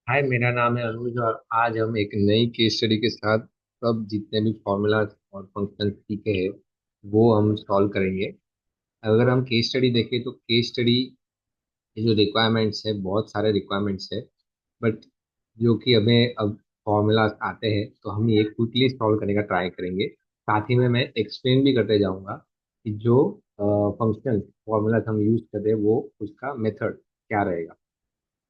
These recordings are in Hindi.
हाय, मेरा नाम है अनुज और आज हम एक नई केस स्टडी के साथ सब जितने भी फॉर्मूला और फंक्शन सीखे हैं वो हम सॉल्व करेंगे। अगर हम केस स्टडी देखें तो केस स्टडी के जो रिक्वायरमेंट्स है, बहुत सारे रिक्वायरमेंट्स है। बट जो कि हमें अब फॉर्मूला आते हैं तो हम ये क्विकली सॉल्व करने का ट्राई करेंगे। साथ ही में मैं एक्सप्लेन भी करते जाऊंगा कि जो फंक्शन फॉर्मूला हम यूज करते हैं वो उसका मेथड क्या रहेगा।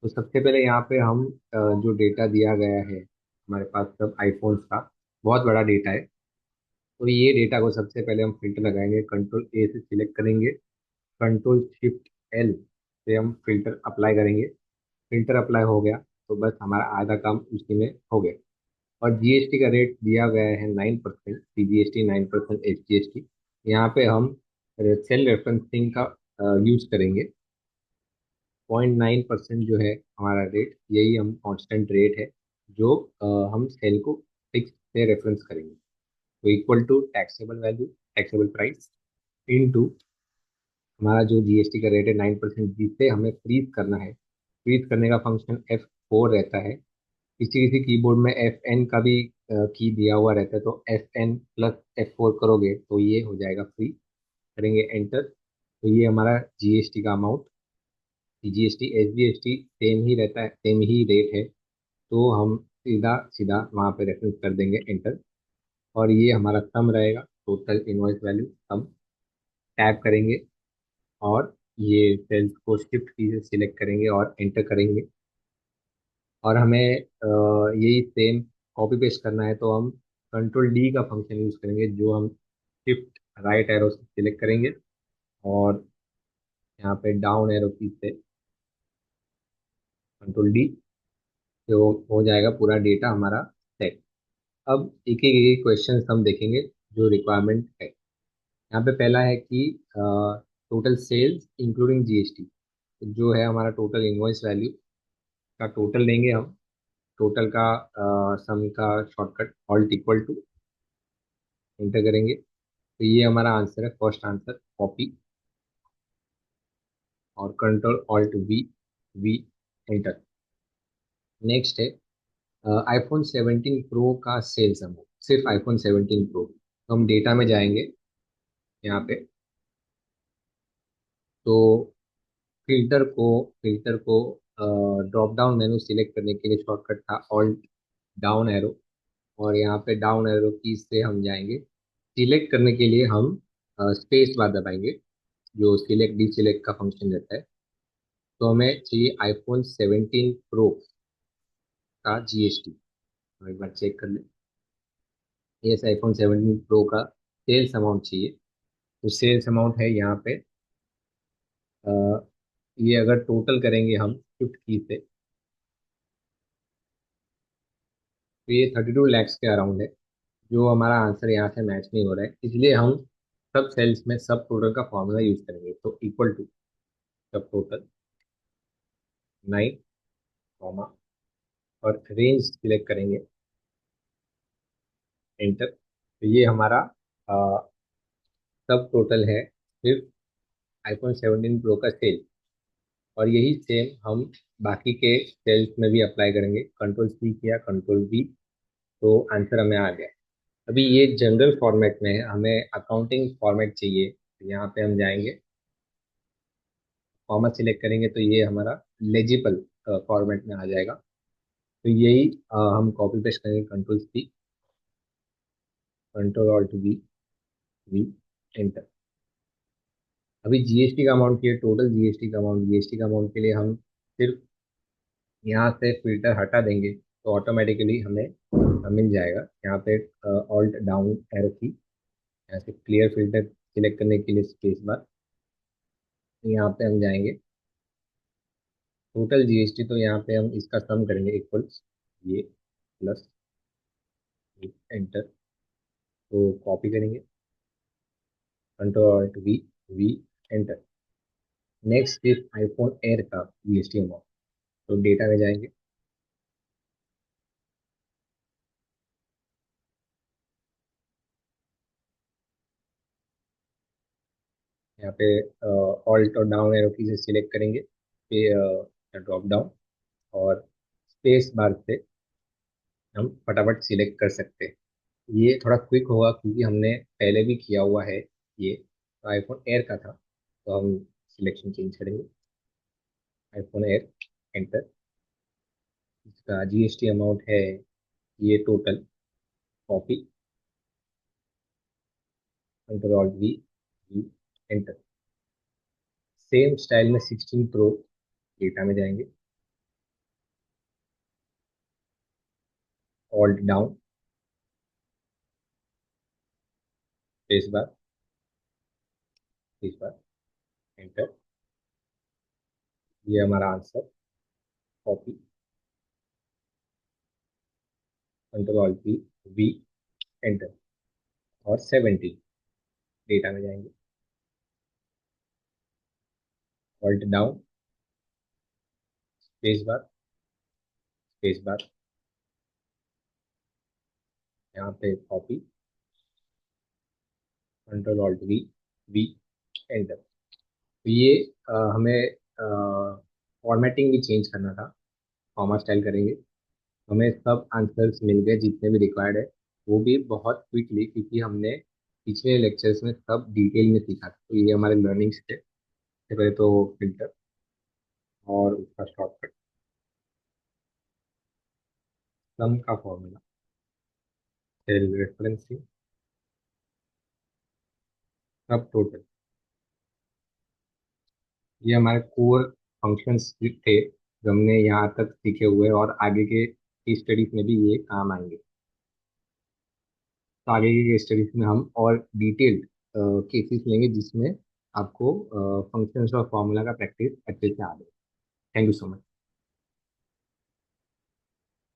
तो सबसे पहले यहाँ पे हम जो डेटा दिया गया है हमारे पास सब आईफोन्स का बहुत बड़ा डेटा है। तो ये डेटा को सबसे पहले हम फिल्टर लगाएंगे, कंट्रोल ए से सिलेक्ट करेंगे, कंट्रोल शिफ्ट एल से हम फिल्टर अप्लाई करेंगे। फिल्टर अप्लाई हो गया तो बस हमारा आधा काम उसी में हो गया। और जीएसटी का रेट दिया गया है 9%, सीजीएसटी 9%, एचजीएसटी। यहाँ पे हम सेल रेफरेंसिंग का यूज करेंगे। 0.9% जो है हमारा रेट, यही हम कांस्टेंट रेट है जो हम सेल को फिक्स से रेफरेंस करेंगे। तो equal to taxable value, taxable price into हमारा जो जीएसटी का रेट है 9%, जिसे हमें फ्रीज करना है। फ्रीज करने का फंक्शन F4 रहता है। किसी किसी कीबोर्ड में FN का भी की दिया हुआ रहता है, तो FN+F4 करोगे तो ये हो जाएगा फ्री। करेंगे एंटर तो ये हमारा जीएसटी का अमाउंट। जीएसटी एसजीएसटी सेम ही रहता है, सेम ही रेट है। तो हम सीधा सीधा वहाँ पे रेफरेंस कर देंगे एंटर। और ये हमारा सम रहेगा, टोटल इनवॉइस वैल्यू सम। टैप करेंगे और ये सेल्स को शिफ्ट की से सिलेक्ट करेंगे और एंटर करेंगे। और हमें यही सेम कॉपी पेस्ट करना है तो हम कंट्रोल डी का फंक्शन यूज करेंगे, जो हम शिफ्ट राइट एरो से सिलेक्ट करेंगे और यहाँ पे डाउन एरो की से कंट्रोल डी, तो हो जाएगा पूरा डेटा हमारा सेट। अब एक एक क्वेश्चन हम देखेंगे जो रिक्वायरमेंट है। यहाँ पे पहला है कि टोटल सेल्स इंक्लूडिंग जीएसटी, जो है हमारा टोटल इनवॉइस वैल्यू का टोटल लेंगे हम। टोटल का सम का shortcut alt equal to enter करेंगे तो ये हमारा आंसर है, फर्स्ट आंसर कॉपी। और control alt V, V enter. Next है आईफोन 17 प्रो का सेल्स अमाउंट, सिर्फ आईफोन 17 प्रो। तो हम डेटा में जाएंगे यहाँ पे। तो फिल्टर को ड्रॉप डाउन मेनू सिलेक्ट करने के लिए शॉर्टकट था ऑल्ट डाउन एरो। और यहाँ पे डाउन एरो की से हम जाएंगे। सिलेक्ट करने के लिए हम स्पेस बार दबाएंगे, जो सिलेक्ट डी सिलेक्ट का फंक्शन रहता है। तो हमें चाहिए आईफोन 17 प्रो का जीएसटी। एक बार चेक कर ले। यस, आईफोन 17 प्रो का सेल्स अमाउंट चाहिए। तो सेल्स अमाउंट है यहाँ पे अ, ये अगर टोटल करेंगे हम शिफ्ट की से, तो ये 32 lakhs के अराउंड है। जो हमारा आंसर यहाँ से मैच नहीं हो रहा है, इसलिए हम सब सेल्स में सब टोटल का फॉर्मूला यूज करेंगे। तो इक्वल टू सब टोटल 9 कॉमा और रेंज सिलेक्ट करेंगे एंटर। तो ये हमारा सब टोटल है सिर्फ आईफोन 17 प्रो का सेल। और यही सेम हम बाकी के सेल्स में भी अप्लाई करेंगे। कंट्रोल सी किया, कंट्रोल वी, तो आंसर हमें आ गया। अभी ये जनरल फॉर्मेट में है, हमें अकाउंटिंग फॉर्मेट चाहिए। तो यहाँ पे हम जाएंगे, कॉमा सिलेक्ट करेंगे तो ये हमारा लेजिबल फॉर्मेट में आ जाएगा। तो यही हम कॉपी पेस्ट करेंगे, control C, control alt V, V enter. अभी जीएसटी का अमाउंट चाहिए, टोटल जीएसटी का अमाउंट। जीएसटी का अमाउंट के लिए हम सिर्फ यहाँ से फिल्टर हटा देंगे तो ऑटोमेटिकली हमें मिल जाएगा। यहाँ पे ऑल्ट डाउन एरो की, यहाँ से क्लियर फिल्टर सिलेक्ट करने के लिए स्पेस बार। यहाँ पे हम जाएंगे टोटल जीएसटी, तो यहाँ पे हम इसका सम करेंगे इक्वल्स ये प्लस एंटर। तो कॉपी करेंगे, control alt V, V enter. Next is iPhone Air का जीएसटी अमाउंट। तो डेटा में जाएंगे, यहाँ पे ऑल्ट और डाउन एरो की से सिलेक्ट करेंगे, फिर ड्रॉप डाउन और स्पेस बार से हम फटाफट सिलेक्ट कर सकते हैं। ये थोड़ा क्विक होगा क्योंकि हमने पहले भी किया हुआ है ये, तो आईफोन एयर का था, तो हम सिलेक्शन चेंज करेंगे। IPhone Air, enter. इसका जीएसटी अमाउंट है ये total, copy, control V, V, enter. Same style में 16 प्रो डेटा में जाएंगे, alt down, space bar, space bar, enter. ये हमारा answer, copy, control V, V, enter. और 70 डेटा में जाएंगे, alt down, space bar, space bar, यहाँ पे copy, control alt V, V, enter. तो ये हमें फॉर्मेटिंग भी चेंज करना था, कॉमा स्टाइल करेंगे। हमें सब आंसर्स मिल गए जितने भी रिक्वायर्ड है, वो भी बहुत क्विकली, क्योंकि हमने पिछले लेक्चर्स में सब डिटेल में सीखा था। तो ये हमारे लर्निंग थे। सबसे पहले तो फिल्टर और उसका शॉर्टकट, सम का फॉर्मूला, सेल रेफरेंसिंग, सब टोटल। ये हमारे कोर फंक्शंस थे जो हमने यहाँ तक सीखे हुए हैं, और आगे के स्टडीज में भी ये काम आएंगे। तो आगे की स्टडीज में हम और डिटेल्ड केसेस लेंगे जिसमें आपको फंक्शंस और फॉर्मूला का प्रैक्टिस अच्छे से आ जाए। Thank you so much.